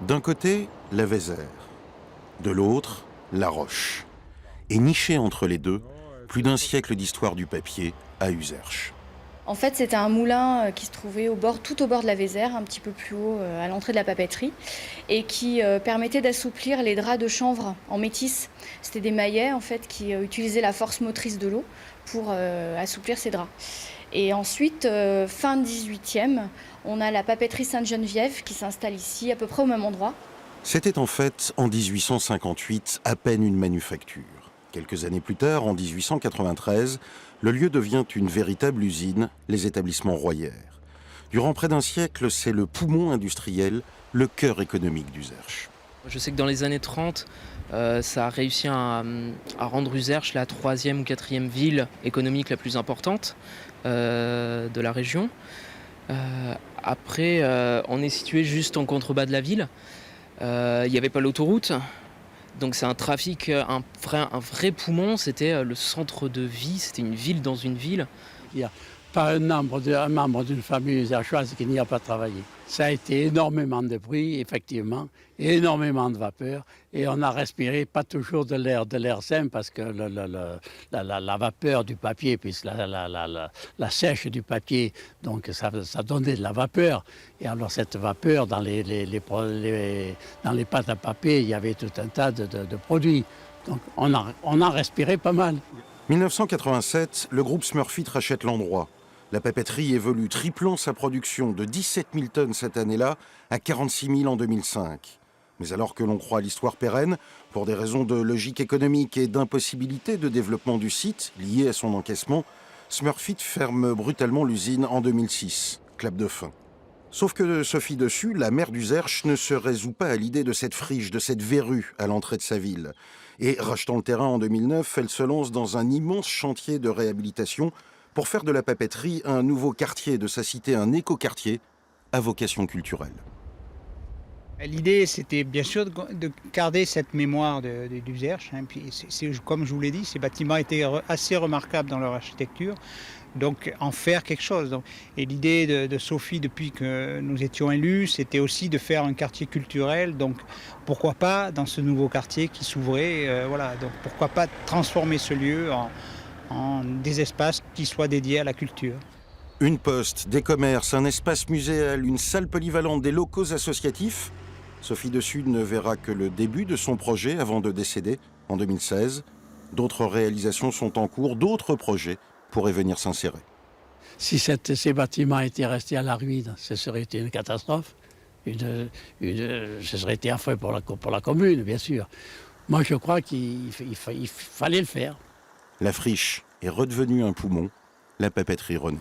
D'un côté, la Vézère, de l'autre, la Roche. Et niché entre les deux, plus d'un siècle d'histoire du papier à Uzerche. En fait, c'était un moulin qui se trouvait tout au bord de la Vézère, un petit peu plus haut à l'entrée de la papeterie, et qui permettait d'assouplir les draps de chanvre en métis. C'était des maillets en fait qui utilisaient la force motrice de l'eau pour assouplir ces draps. Et ensuite, fin 18e, on a la papeterie Sainte-Geneviève qui s'installe ici, à peu près au même endroit. C'était en fait, en 1858, à peine une manufacture. Quelques années plus tard, en 1893, le lieu devient une véritable usine, les établissements Royère. Durant près d'un siècle, c'est le poumon industriel, le cœur économique d'Uzerche. Je sais que dans les années 30, ça a réussi à rendre Uzerche la 3e ou 4e ville économique la plus importante de la région. Après, on est situé juste en contrebas de la ville. Il n'y avait pas l'autoroute. Donc c'est un trafic, un vrai poumon, c'était le centre de vie, c'était une ville dans une ville. Il n'y a pas un membre d'une famille uzerchoise qui n'y a pas travaillé. Ça a été énormément de bruit, effectivement, énormément de vapeur, et on a respiré pas toujours de l'air sain, parce que la vapeur du papier, puisque la sèche du papier, donc ça donnait de la vapeur. Et alors cette vapeur, dans les pâtes à papier, il y avait tout un tas de produits. Donc on a respiré pas mal. 1987, le groupe Smurfit rachète l'endroit. La papeterie évolue, triplant sa production de 17 000 tonnes cette année-là à 46 000 en 2005. Mais alors que l'on croit à l'histoire pérenne, pour des raisons de logique économique et d'impossibilité de développement du site liées à son encaissement, Smurfit ferme brutalement l'usine en 2006. Clap de fin. Sauf que Sophie Dessus, la maire d'Uzerche, ne se résout pas à l'idée de cette friche, de cette verrue à l'entrée de sa ville. Et rachetant le terrain en 2009, elle se lance dans un immense chantier de réhabilitation pour faire de la papeterie un nouveau quartier de sa cité, un écoquartier à vocation culturelle. L'idée, c'était bien sûr de garder cette mémoire d'Uzerche. Puis comme je vous l'ai dit, ces bâtiments étaient assez remarquables dans leur architecture. Donc en faire quelque chose. Et l'idée de Sophie, depuis que nous étions élus, c'était aussi de faire un quartier culturel. Donc pourquoi pas dans ce nouveau quartier qui s'ouvrait, voilà. Donc pourquoi pas transformer ce lieu en des espaces qui soient dédiés à la culture. Une poste, des commerces, un espace muséal, une salle polyvalente, des locaux associatifs. Sophie Dessus ne verra que le début de son projet avant de décéder en 2016. D'autres réalisations sont en cours, d'autres projets pourraient venir s'insérer. Si ces bâtiments étaient restés à la ruine, ce serait été une catastrophe. Ce serait été affreux pour la commune, bien sûr. Moi, je crois qu'il fallait le faire. La friche est redevenue un poumon, la papeterie renaît.